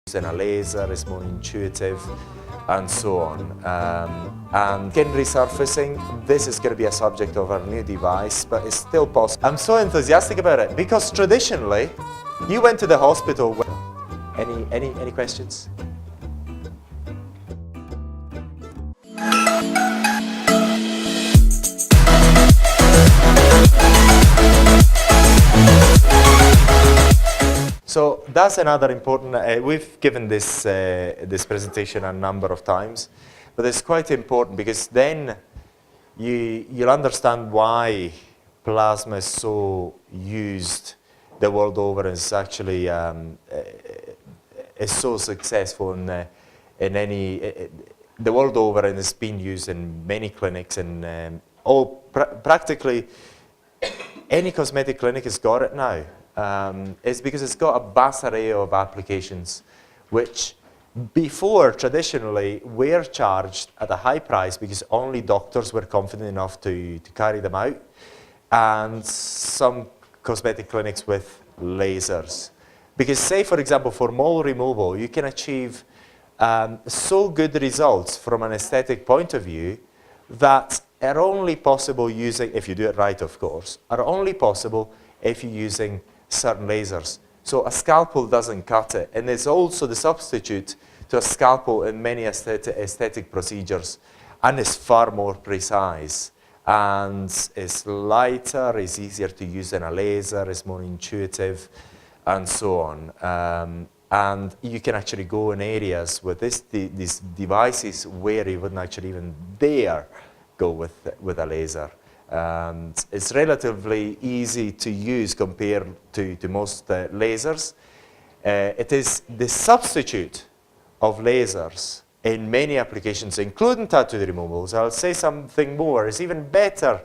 Using a laser is more intuitive, and so on. And skin resurfacing, this is going to be a subject of our new device, but it's still possible. I'm so enthusiastic about it because traditionally, you went to the hospital. Any questions? So that's another important, we've given this, this presentation a number of times, but it's quite important because then you'll understand why plasma is so used the world over and is actually is so successful in the world over, and it's been used in many clinics, and practically any cosmetic clinic has got it now. It's because it's got a vast array of applications which before traditionally were charged at a high price because only doctors were confident enough to carry them out, and some cosmetic clinics with lasers. Because say for example for mole removal you can achieve so good results from an aesthetic point of view that are only possible using, if you do it right of course, are only possible if you're using certain lasers. So a scalpel doesn't cut it, and it's also the substitute to a scalpel in many aesthetic procedures, and it's far more precise, and it's lighter, it's easier to use than a laser, it's more intuitive, and so on. And you can actually go in areas with these devices where you wouldn't actually even dare go with a laser. It's relatively easy to use compared to most lasers. It is the substitute of lasers in many applications, including tattoo removals. I'll say something more. It's even better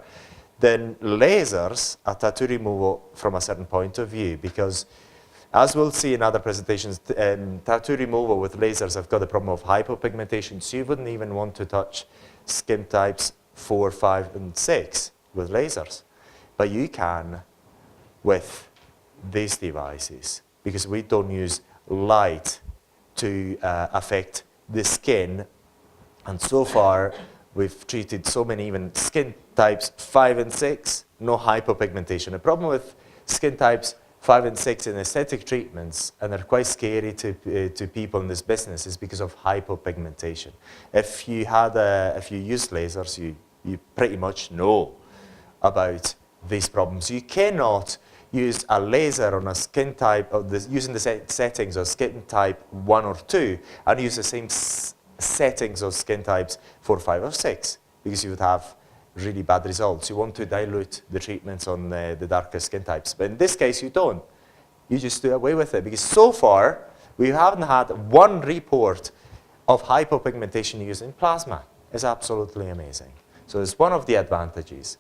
than lasers at tattoo removal from a certain point of view, because as we'll see in other presentations, tattoo removal with lasers have got the problem of hypopigmentation, so you wouldn't even want to touch skin types 4, 5, and 6 with lasers. But you can with these devices, because we don't use light to affect the skin. And so far, we've treated so many even skin types 5 and 6, no hypopigmentation. The problem with skin types 5 and 6 in aesthetic treatments, and they're quite scary to people in this business, is because of hypopigmentation. If you use lasers, you pretty much know about these problems. You cannot use a laser on a skin type, using the settings of skin type 1 or 2, and use the same settings of skin types 4, 5, or 6, because you would have really bad results. You want to dilute the treatments on the darker skin types. But in this case, you don't. You just do away with it, because so far, we haven't had one report of hypopigmentation using plasma. It's absolutely amazing. So it's one of the advantages.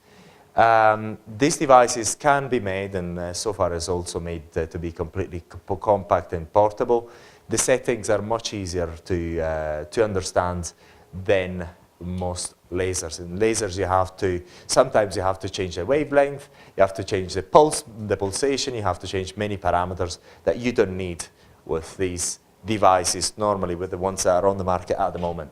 These devices can be made, and so far is also made to be completely compact and portable. The settings are much easier to understand than most lasers. In lasers, sometimes you have to change the wavelength, you have to change the pulsation, you have to change many parameters that you don't need with these devices, normally with the ones that are on the market at the moment.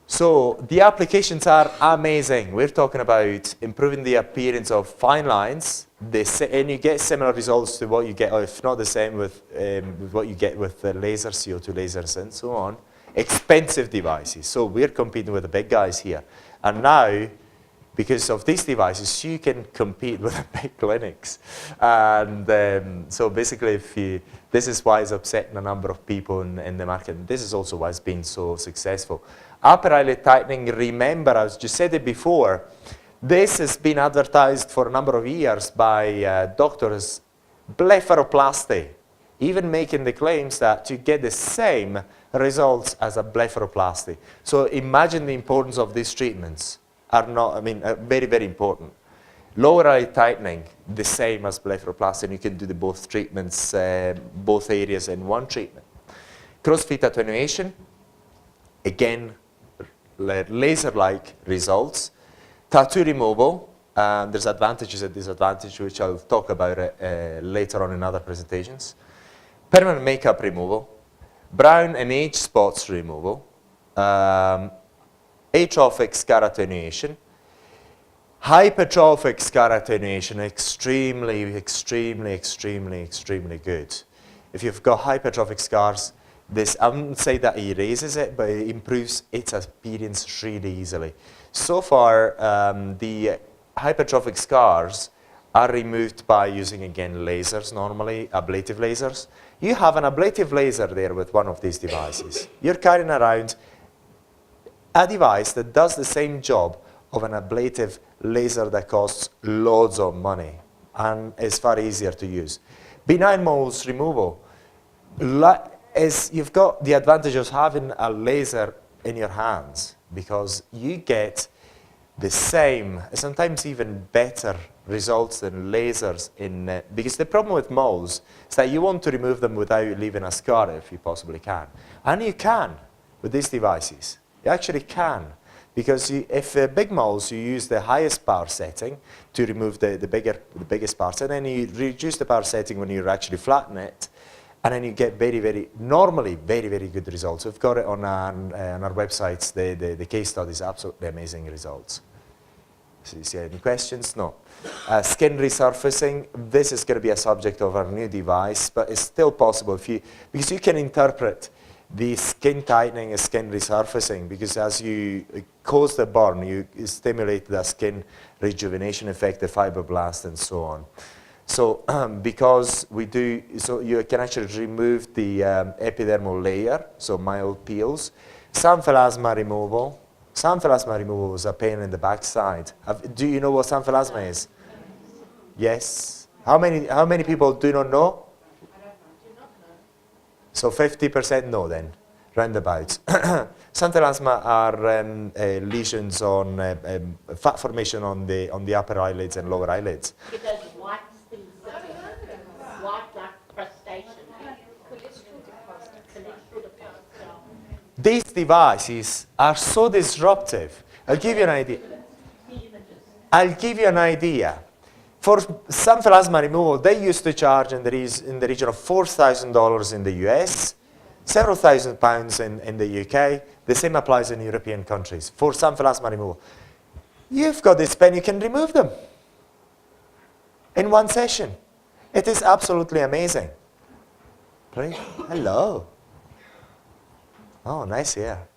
So the applications are amazing. We're talking about improving the appearance of fine lines, and you get similar results to what you get, or if not the same, with what you get with the laser, CO2 lasers, and so on. Expensive devices. So we're competing with the big guys here. And now, because of these devices, you can compete with the big clinics. And so basically, this is why it's upsetting a number of people in the market. And this is also why it's been so successful. Upper eyelid tightening, remember, I just said it before, this has been advertised for a number of years by doctors, blepharoplasty, even making the claims that you get the same results as a blepharoplasty. So imagine the importance of these treatments are very, very important. Lower eyelid tightening, the same as blepharoplasty, and you can do both treatments, both areas in one treatment. Crossfeet attenuation, again, laser-like results. Tattoo removal, there's advantages and disadvantages, which I'll talk about later on in other presentations. Permanent makeup removal. brown and age spots removal, atrophic scar attenuation, hypertrophic scar attenuation, extremely, extremely, extremely, extremely good. If you've got hypertrophic scars, this, I wouldn't say that erases it, but it improves its appearance really easily. So far, the hypertrophic scars are removed by using, again, lasers normally, ablative lasers. You have an ablative laser there with one of these devices. You're carrying around a device that does the same job of an ablative laser that costs loads of money and is far easier to use. Benign moles removal, you've got the advantage of having a laser in your hands because you get the same, sometimes even better results than lasers because the problem with moles is that you want to remove them without leaving a scar if you possibly can. And you can with these devices. You actually can. Because if big moles, you use the highest power setting to remove the biggest parts, and then you reduce the power setting when you actually flatten it, and then you get normally very, very good results. We've got it on our websites, the case studies, absolutely amazing results. So you see any questions? No. Skin resurfacing, this is going to be a subject of our new device, but it's still possible because you can interpret the skin tightening is skin resurfacing because as you cause the burn, you stimulate the skin rejuvenation effect, the fibroblast, and so on. So because we do, so you can actually remove the epidermal layer, so mild peels. Sanphalasma removal. Sanphalasma removal is a pain in the backside. Do you know what sanphalasma is? Yes. How many people do not know? So 50% no then, roundabouts. Sanphalasma are lesions on fat formation on the upper eyelids and lower eyelids. It does white things, white like crustacean. These devices are so disruptive. I'll give you an idea. For sanphalasma removal, they used to charge in the region of $4,000 in the US, several thousand pounds in the UK. The same applies in European countries for sanphalasma removal. You've got this pen, you can remove them in one session. It is absolutely amazing. Please. Hello. Oh, nice hair.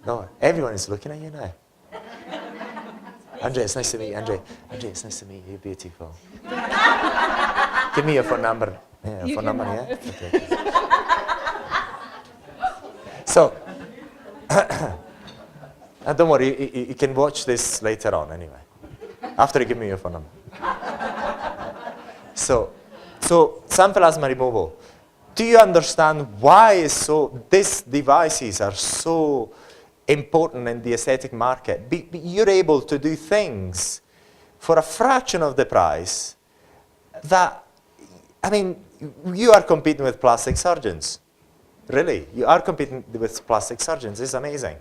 No, everyone is looking at you now. Andre, it's nice to meet you. Andre, it's nice to meet you. You're beautiful. Give me your phone number. Yeah, phone number, yeah? Okay. So, don't worry, you can watch this later on anyway. After you give me your phone number. So sanphalasma removal. Do you understand why these devices are so important in the aesthetic market? You're able to do things for a fraction of the price that, I mean, you are competing with plastic surgeons. Really, you are competing with plastic surgeons. It's amazing.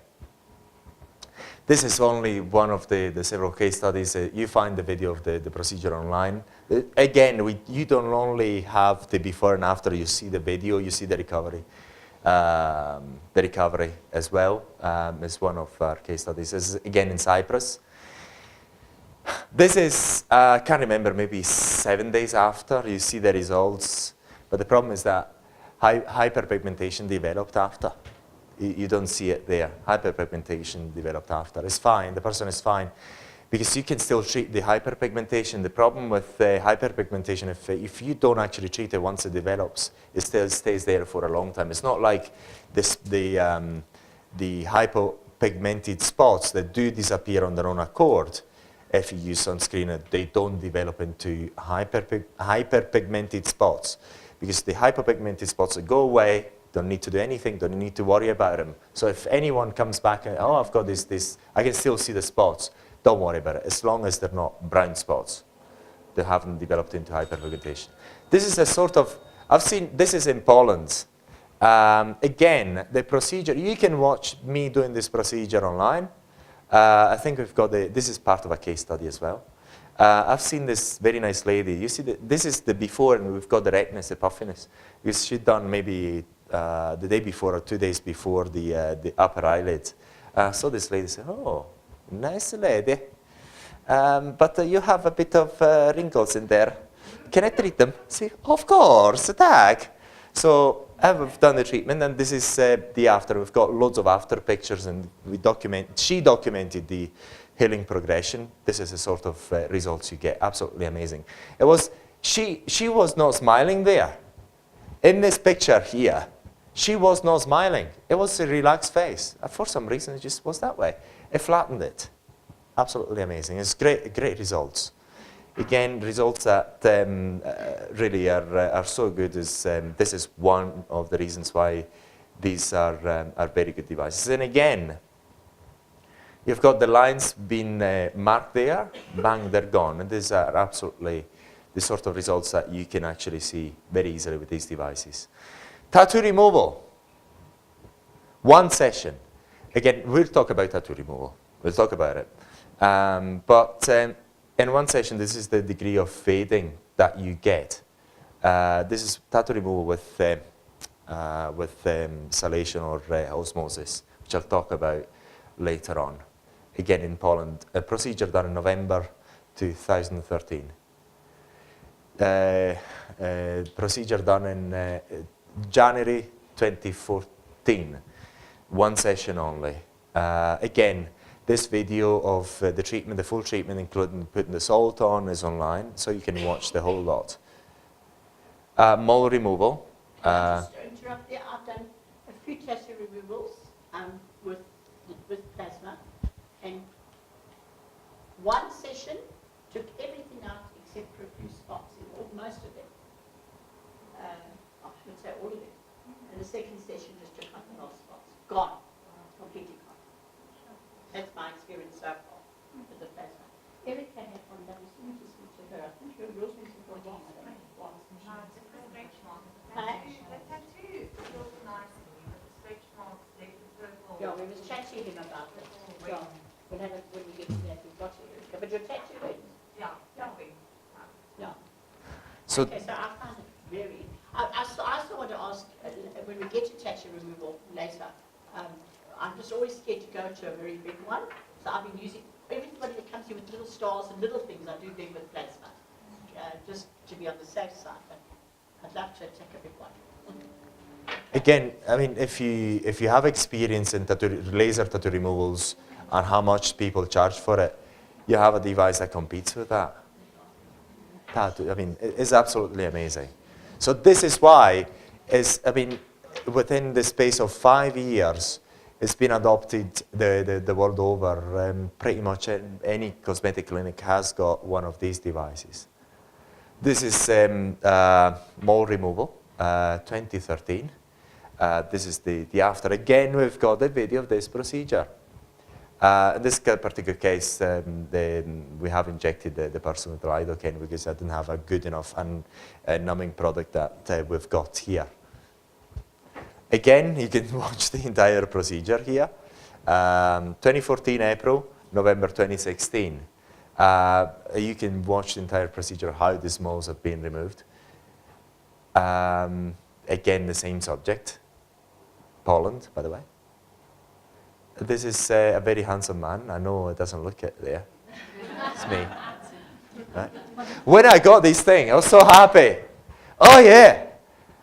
This is only one of the several case studies. You find the video of the procedure online. Again, you don't only have the before and after. You see the video, you see the recovery. The recovery as well is one of our case studies. This is again in Cyprus. This is, I can't remember, maybe 7 days after you see the results. But the problem is that hyperpigmentation developed after. You don't see it there. Hyperpigmentation developed after. It's fine. The person is fine. Because you can still treat the hyperpigmentation. The problem with hyperpigmentation, if you don't actually treat it once it develops, it still stays there for a long time. It's not like the hypopigmented spots that do disappear on their own accord. If you use sunscreen, they don't develop into hyperpigmented spots. Because the hypopigmented spots go away, don't need to do anything, don't need to worry about them. So if anyone comes back and, oh, I've got this, I can still see the spots. Don't worry about it, as long as they're not brown spots. They haven't developed into hyperpigmentation. This is a sort of, I've seen, this is in Poland. Again, the procedure, you can watch me doing this procedure online. I think we've got this is part of a case study as well. I've seen this very nice lady. You see, this is the before, and we've got the redness, the puffiness. Because she'd done maybe the day before or 2 days before the upper eyelid. So this lady said, oh, nice lady. But you have a bit of wrinkles in there. Can I treat them? See, of course, tag. So I've done the treatment, and this is the after. We've got loads of after pictures, and she documented the healing progression. This is the sort of results you get. Absolutely amazing. It was, she was not smiling there. In this picture here, she was not smiling. It was a relaxed face. For some reason, it just was that way. It flattened it. Absolutely amazing. It's great results. Again, results that really are so good. This is one of the reasons why these are very good devices. And again, you've got the lines being marked there, bang, they're gone. And these are absolutely the sort of results that you can actually see very easily with these devices. Tattoo removal. One session. Again, we'll talk about tattoo removal. We'll talk about it. But in one session, this is the degree of fading that you get. This is tattoo removal with salation or osmosis, which I'll talk about later on. Again, in Poland, a procedure done in November 2013. Procedure done in January 2014. One session only. Again, this video of the treatment, the full treatment, including putting the salt on, is online, so you can watch the whole lot. Mole removal. Just to interrupt there, I've done a few tattoo removals with plasma, and one session took everything out except for a few spots, most of it. I should say all of it. And the second session just took out the last spots. Gone. Completely gone. That's my experience so far with the plasma. Erica had one that was going to speak to her. I think yours was before long. I don't know what it was. The tattoo feels nice to me, but the stretch marks, the purple. Yeah, we was chatting to him about it. Yeah. When we get to that, we've got to Erica. But your tattoo went. Yeah, nothing. Yeah. So Okay, so I find it very... I still want to ask, when we get to tattoo removal later, I'm just always scared to go to a very big one. So I've been using, everybody that comes here with little stars and little things, I do them with plasma, just to be on the safe side. But I'd love to take a big one. again, I mean, if you have experience in laser tattoo removals and how much people charge for it, you have a device that competes with that. I mean, it's absolutely amazing. So this is why, within the space of 5 years, it's been adopted the world over. Pretty much any cosmetic clinic has got one of these devices. This is mole removal, 2013. This is the after. Again, we've got the video of this procedure. In this particular case, we have injected the person with lidocaine because I didn't have a good enough numbing product that we've got here. Again, you can watch the entire procedure here. 2014 April, November 2016. You can watch the entire procedure, how these moles have been removed. Again, the same subject. Poland, by the way. This is a very handsome man. I know it doesn't look it there. It's me. Right? When I got this thing, I was so happy. Oh yeah,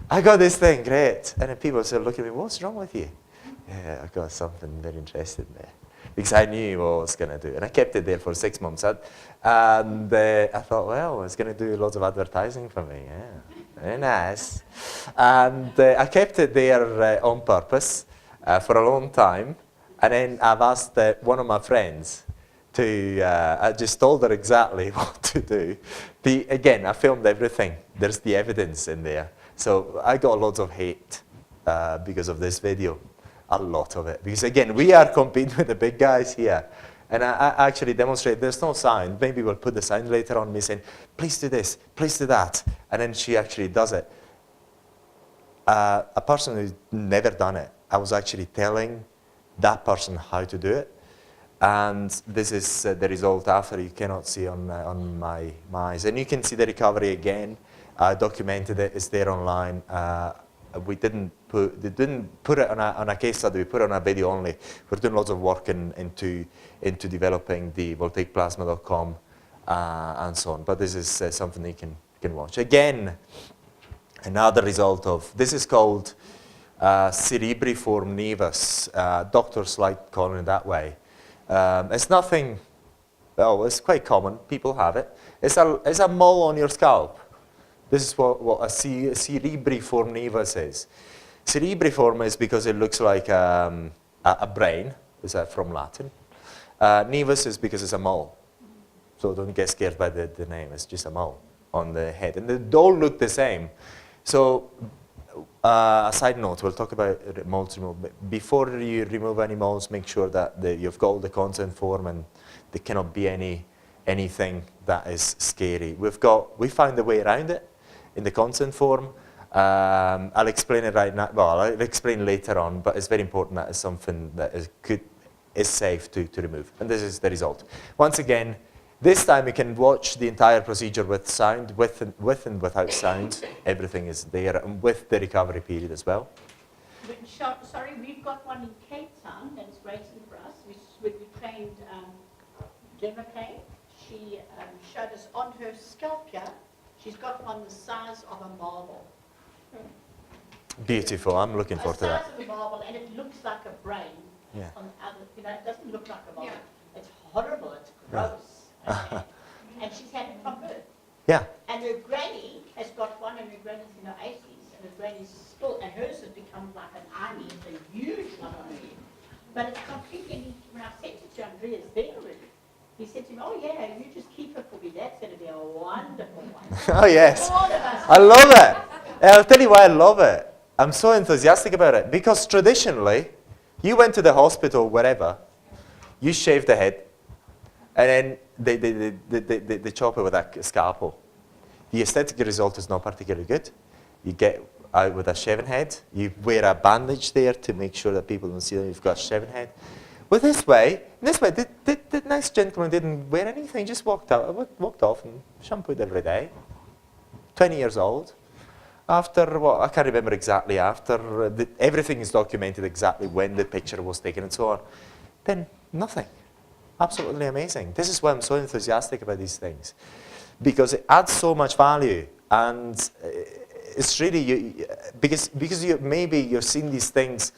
I got this thing, great. And then people said, look at me, what's wrong with you? Yeah, I got something very interesting there. Because I knew what I was going to do. And I kept it there for 6 months. And I thought, well, it's going to do lots of advertising for me. Yeah, very nice. And I kept it there on purpose for a long time. And then I've asked one of my friends to, I just told her exactly what to do. Again, I filmed everything. There's the evidence in there. So I got lots of hate because of this video. A lot of it. Because again, we are competing with the big guys here. And I actually demonstrate, there's no sound. Maybe we'll put the sound later on, me saying, please do this, please do that. And then she actually does it. A person who's never done it, I was actually telling that person how to do it. And this is the result after. You cannot see on my eyes. And you can see the recovery again. I documented it. It's there online. We didn't put it on a case study. We put it on a video only. We're doing lots of work into developing the voltaicplasma.com and so on. But this is something you can watch. Again, another result of, this is called cerebriform nevus. Doctors like calling it that way. It's nothing, well, it's quite common. People have it. It's a mole on your scalp. This is what a cerebriform nevus is. Cerebriform is because it looks like a brain. Is that from Latin? Nevus is because it's a mole. So don't get scared by the name. It's just a mole on the head. And they all look the same. So a side note, we'll talk about moles removal. Before you remove any moles, make sure that you've got all the consent form and there cannot be anything that is scary. We found a way around it in the consent form. I'll explain it right now. Well, I'll explain later on, but it's very important that it's something that is safe to remove. And this is the result. Once again, this time you can watch the entire procedure with sound, with and without sound. Everything is there, and with the recovery period as well. Sorry, we've got one in Cape Town that's waiting for us. We trained Gemma Kay. She showed us on her scalp here. She's got one the size of a marble. Beautiful. I'm looking forward to that. The size of a marble, and it looks like a brain. Yeah. On the other, it doesn't look like a marble. Yeah. It's horrible. It's gross. Okay. And she's had it from birth. Yeah. And her granny has got one, and her granny's in her 80s, and her granny's still, and hers has become like an army. It's a huge one on her head. But it's completely, when I sent it to Andreas there already, he said to me, oh yeah, you just keep it for me. That's going to be a wonderful one. Oh yes. All of us. I love it. And I'll tell you why I love it. I'm so enthusiastic about it. Because traditionally, you went to the hospital, wherever, you shaved the head, and then they chop it with a scalpel. The aesthetic result is not particularly good. You get out with a shaven head. You wear a bandage there to make sure that people don't see that you've got a shaven head. Well, this way, the nice gentleman didn't wear anything, just walked off and shampooed every day. 20 years old. After, well, I can't remember exactly after, everything is documented exactly when the picture was taken and so on. Then nothing. Absolutely amazing. This is why I'm so enthusiastic about these things. Because it adds so much value. And it's really, because maybe you've seen these things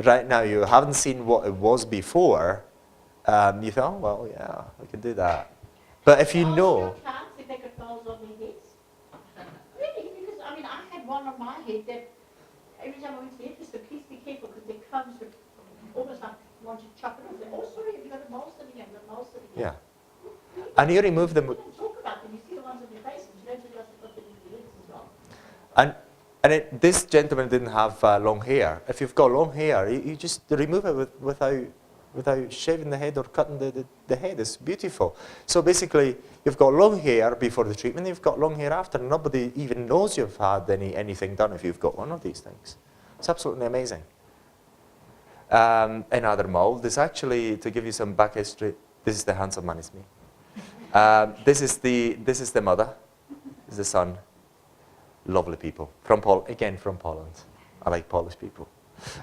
right now, you haven't seen what it was before, you thought, oh, well, yeah, I can do that. But if you know... If they got moles on their heads. Really, because, I mean, I had one on my head that every time I went to the dentist, said, please be careful, because the comes would almost like want to chop it off. Say, oh, sorry, have you got a mole sitting here? Got a mole sitting here. Yeah. And you remove them... You don't talk about them. You see the ones on your face, and you don't realize they've got them in your heads as well. And this gentleman didn't have long hair. If you've got long hair, you just remove it without shaving the head or cutting the head. It's beautiful. So basically, you've got long hair before the treatment, you've got long hair after. Nobody even knows you've had anything done if you've got one of these things. It's absolutely amazing. Another mole. This actually, to give you some back history, this is the handsome man, it's me. This is the mother, this is the son. Lovely people. From Poland. I like Polish people.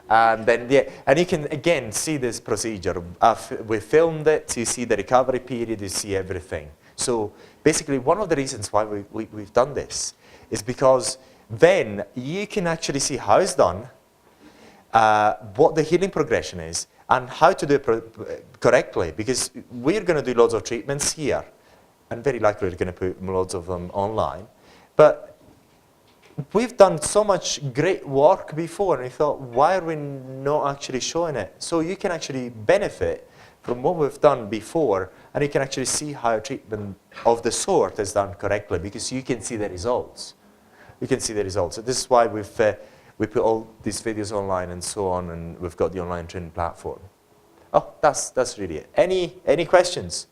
And then, yeah, and you can again see this procedure. We filmed it, you see the recovery period, you see everything. So basically, one of the reasons why we've done this is because then you can actually see how it's done, what the healing progression is, and how to do it correctly. Because we're going to do loads of treatments here, and very likely we're going to put loads of them online. But we've done so much great work before, and we thought, why are we not actually showing it? So you can actually benefit from what we've done before, and you can actually see how a treatment of the sort is done correctly, because you can see the results. You can see the results. So this is why we put all these videos online and so on, and we've got the online training platform. Oh, that's really it. Any questions?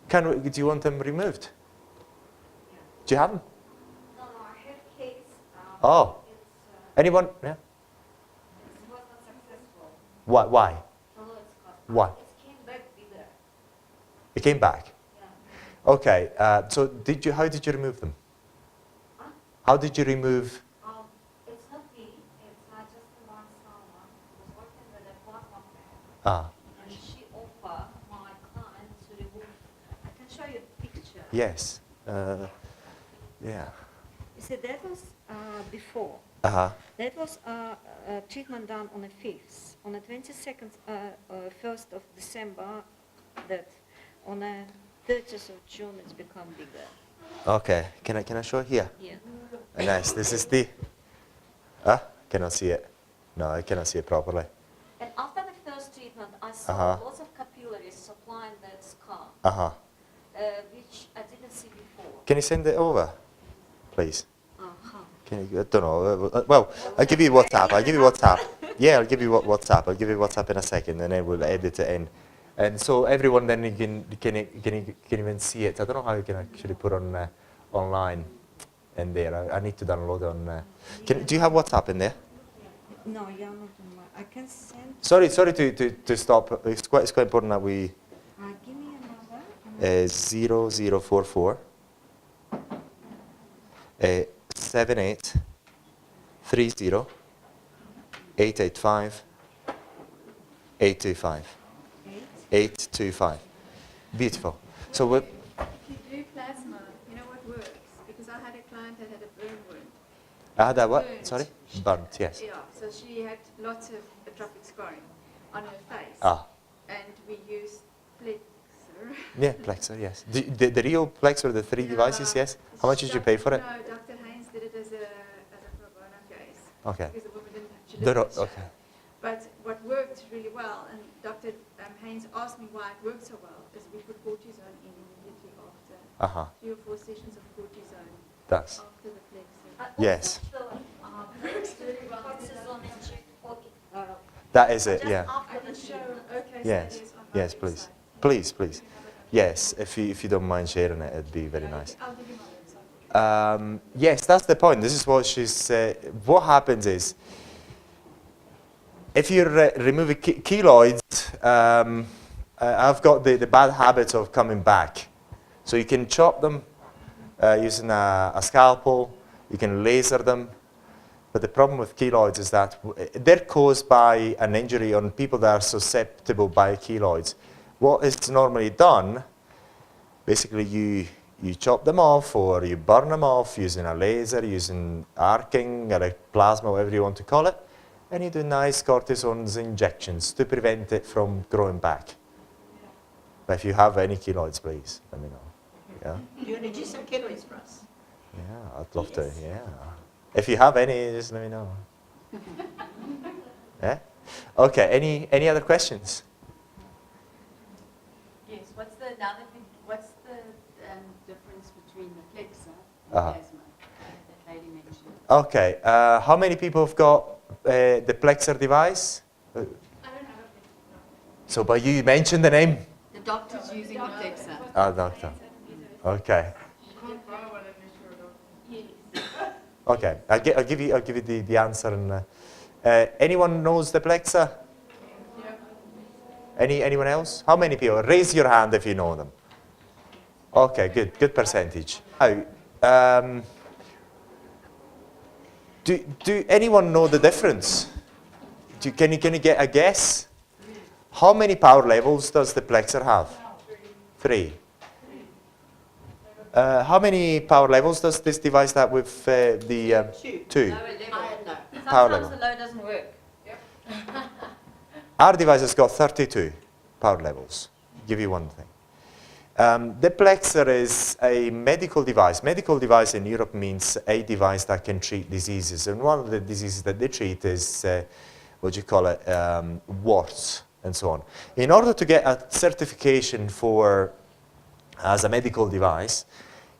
Do you want them removed? Do you have them? No, I had case. Oh. Anyone? Yeah. It was not successful. Why? Oh, it's cost. Why? It came back bigger. It came back. Yeah. Okay. So how did you remove them? Huh? How did you remove? It's not me. It's not just the one someone who's working with a plasma fan. Ah. And she offered my client to remove. I can show you a picture. Yes. Yeah. You see, that was before. Uh-huh. That was treatment done on the 5th. On the 22nd, 1st of December, that on the 30th of June, it's become bigger. Okay. Can I show here? Yeah. Nice. This is the. Cannot see it. No, I cannot see it properly. And after the first treatment, I saw Uh-huh. lots of capillaries supplying that scar, Uh-huh. which I didn't see before. Can you send it over, please? Uh-huh. Can you? I don't know. Well, I'll give you WhatsApp. I'll give you WhatsApp. Yeah, I'll give you WhatsApp. I'll give you WhatsApp in a second, and then we'll edit it in. And so everyone then you can even see it. I don't know how you can actually put on online in there. I need to download on. Do you have WhatsApp in there? No, you're not on my. I can send. Sorry to stop. It's quite important that we. Give me another. 0044 78 30 885 825 825. Beautiful. So we If you do plasma, you know what works? Because I had a client that had a burn wound. that what? Burnt. Sorry? Burnt, yes. Yeah, so she had lots of atrophic scarring on her face. And we used Plexer. Yeah, Plexer, yes. The real Plexer, the three devices, yes? How much did you pay for it? No, Dr. Haynes did it as a pro bono case. Okay. Because the woman didn't have, she didn't have to Okay. But what worked really well, and Dr. Haynes asked me why it worked so well, is we put cortisone in immediately after 3 or 4 sessions of cortisone That's. after the Plexer. Yes. Cortisone inject for That is it, just yeah. after I the can show, treatment. okay, so Yes. it is on my Yes, please. website. Please, please. You can have a look. Yes, if you don't mind sharing it, it'd be very Yeah, nice. I'll give you my website. Yes, that's the point. This is what she's. What happens is, if you're removing keloids, I've got the bad habit of coming back. So you can chop them using a scalpel. You can laser them. But the problem with keloids is that they're caused by an injury on people that are susceptible by keloids. What is normally done, basically you chop them off or you burn them off using a laser, using arcing, or a plasma, whatever you want to call it, and you do nice cortisone injections to prevent it from growing back. But if you have any keloids, please let me know. Yeah, Do you reduce some calories for us? yeah, I'd love to. Yes. Yeah, if you have any, just let me know. Yeah. Okay. Any other questions? Yes. What's the difference between the Plexer and Uh-huh. plasma that lady mentioned? Okay. How many people have got the Plexer device? I don't have a Plexer. So, but you mentioned the name. The doctor's using the Plexer. Doctor. Okay. Can't borrow one unless you're a doctor. Yes. Okay. I'll give you the answer. And anyone knows the Plexer? Anyone else? How many people? Raise your hand if you know them. Okay. Good percentage. Now, do anyone know the difference? Can you get a guess? How many power levels does the Plexer have? 3. How many power levels does this device have with the 2? I know. Power Sometimes level. the low doesn't work. Our device has got 32 power levels. Give you one thing. The Plexer is a medical device. Medical device in Europe means a device that can treat diseases. And one of the diseases that they treat is, what do you call it, warts and so on. In order to get a certification for as a medical device,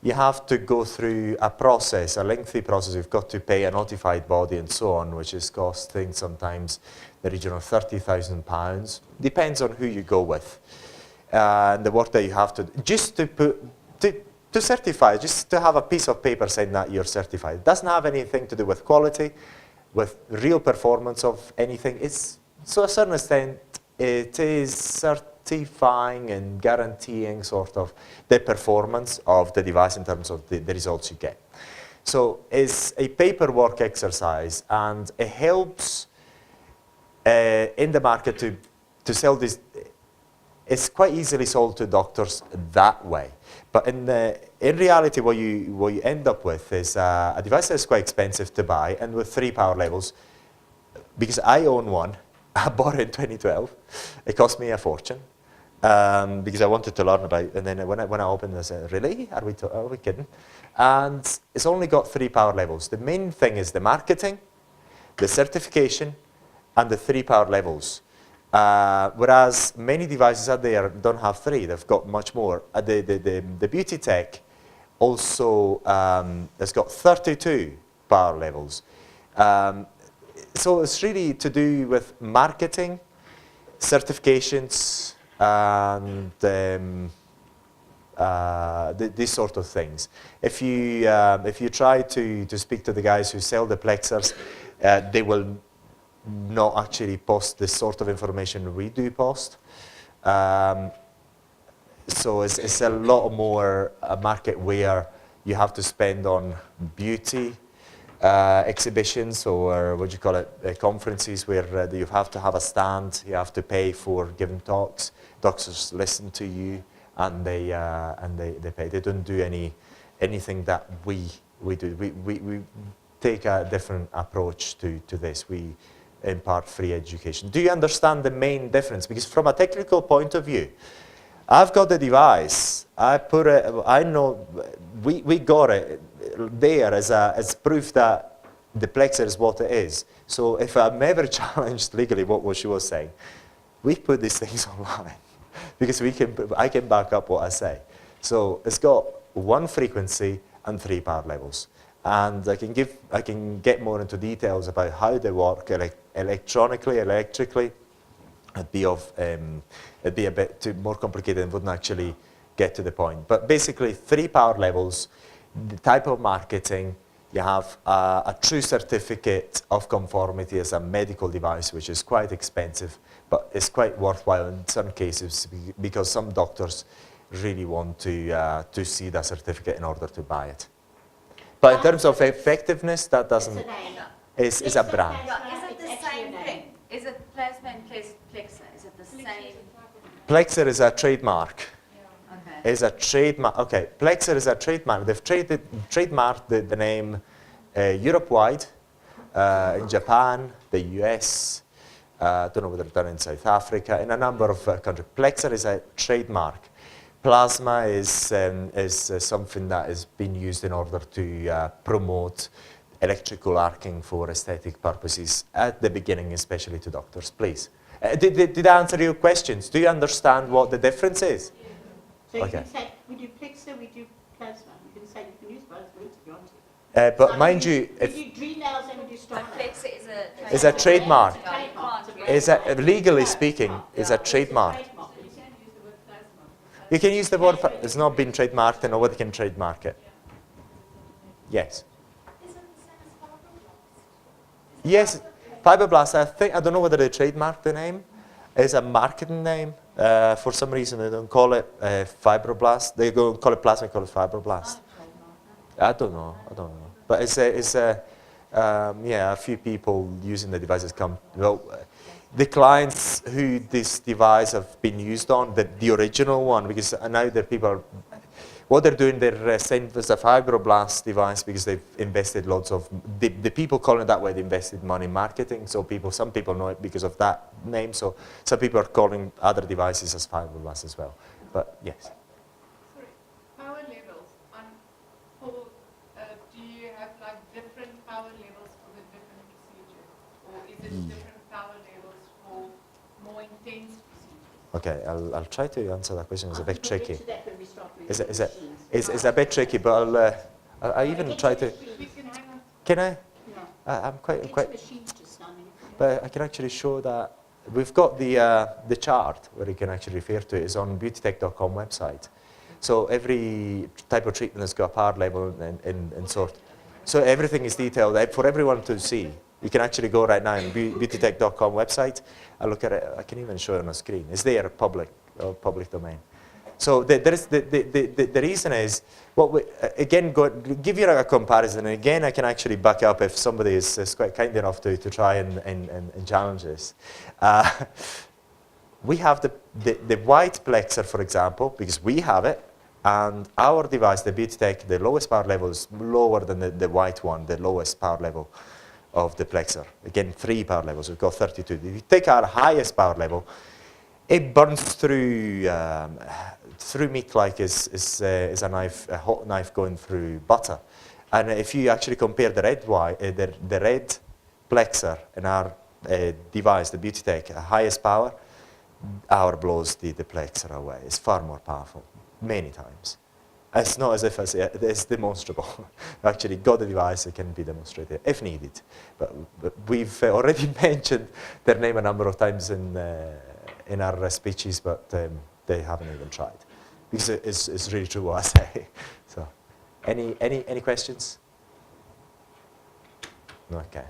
you have to go through a process, a lengthy process. You've got to pay a notified body and so on, which is costing sometimes the region of £30,000. Depends on who you go with. And the work that you have to, just to certify, just to have a piece of paper saying that you're certified. It doesn't have anything to do with quality, with real performance of anything. It's to a certain extent, it is certifying and guaranteeing sort of the performance of the device in terms of the results you get. So it's a paperwork exercise, and it helps in the market to sell this. It's quite easily sold to doctors that way. But in reality, what you end up with is a device that's quite expensive to buy, and with 3 power levels. Because I own one, I bought it in 2012. It cost me a fortune because I wanted to learn about it. And then when I opened it, I said, really? Are we kidding? And it's only got 3 power levels. The main thing is the marketing, the certification, and the 3 power levels. Whereas many devices out there don't have 3, they've got much more. The Beauty Tech also has got 32 power levels. So it's really to do with marketing, certifications, and these sort of things. If you try to speak to the guys who sell the plexers, they will not actually post the sort of information we do post. So it's a lot more a market where you have to spend on beauty exhibitions, or what do you call it, conferences where you have to have a stand, you have to pay for giving talks. Doctors listen to you, and they pay. They don't do anything that we do. We take a different approach to this. We impart free education. Do you understand the main difference? Because from a technical point of view, I've got the device. I put it. I know we got it there as proof that the plexer is what it is. So if I'm ever challenged legally, what she was saying, we put these things online because I can back up what I say. So it's got 1 frequency and 3 power levels, and I can get more into details about how they work electronically, electrically. It'd be a bit more complicated and wouldn't actually get to the point. But basically, 3 power levels, the type of marketing, you have a true certificate of conformity as a medical device, which is quite expensive, but it's quite worthwhile in some cases because some doctors really want to see that certificate in order to buy it. But in terms of effectiveness, that doesn't. It's a brand. Is it the same thing? Is it plasma and plexer? Is it the same? Plexer is a trademark. Okay. Is a trademark. Okay, Plexer is a trademark. They've trademarked the name Europe-wide, in Japan, the US, I don't know whether they've done it in South Africa, in a number of countries. Plexer is a trademark. Plasma is something that is being used in order to promote electrical arcing for aesthetic purposes at the beginning, especially to doctors. Please. Did I answer your questions? Do you understand what the difference is? So you Okay. can say, we do plexer, we do plasma. You can say you can use both words if you want to. But So mind we you, do dream nails and we do star But nails. plexer is a Is a trademark. It's a trademark. Is a, legally speaking, is a trademark. Trademark. You can use the word, it's not been trademarked, and nobody can trademark it. Yes. Yes, Fibroblast, I don't know whether they trademarked the name. It's a marketing name. For some reason, they don't call it Fibroblast. They go call it plasma, call it Fibroblast. I don't know. But a few people using the devices the clients who this device have been used on, the original one, because now the people, what they're doing, they're saying there's a Fibroblast device because they've invested lots of, the people calling it that way, they invested money in marketing, so some people know it because of that name, so some people are calling other devices as Fibroblast as well, but yes. Sorry, power levels, do you have like different power levels for the different procedures, or is it different power levels for more intense procedures? Okay, I'll try to answer that question. It's a bit tricky. We'll get to that when we start with It's the machines. a bit tricky, but I even try to. We can hang on. Can I? Yeah. I'm quite. Get quite to machines just now. but I can actually show that we've got the chart where you can actually refer to it. It's on beautytech.com website. So every type of treatment has got a power level and sort. So everything is detailed for everyone to see. You can actually go right now on beautytech.com website and look at it. I can even show it on the screen. It's there, public domain. So there is the reason is, again, give you a comparison, and again, I can actually back up if somebody is quite kind enough to try and challenge this. We have the white plexer, for example, because we have it, and our device, the BeautyTech, the lowest power level is lower than the white one, the lowest power level of the plexer. Again, 3 power levels, we've got 32. If you take our highest power level, it burns through meat like is a knife, a hot knife going through butter. And if you actually compare the red plexer in our device, the BeautyTech, highest power, our blows the plexer away. It's far more powerful, many times. It's not as if it's demonstrable. Actually, got the device, it can be demonstrated if needed. But we've already mentioned their name a number of times in our speeches, but they haven't even tried. Because it's really true what I say. So, any questions? Okay.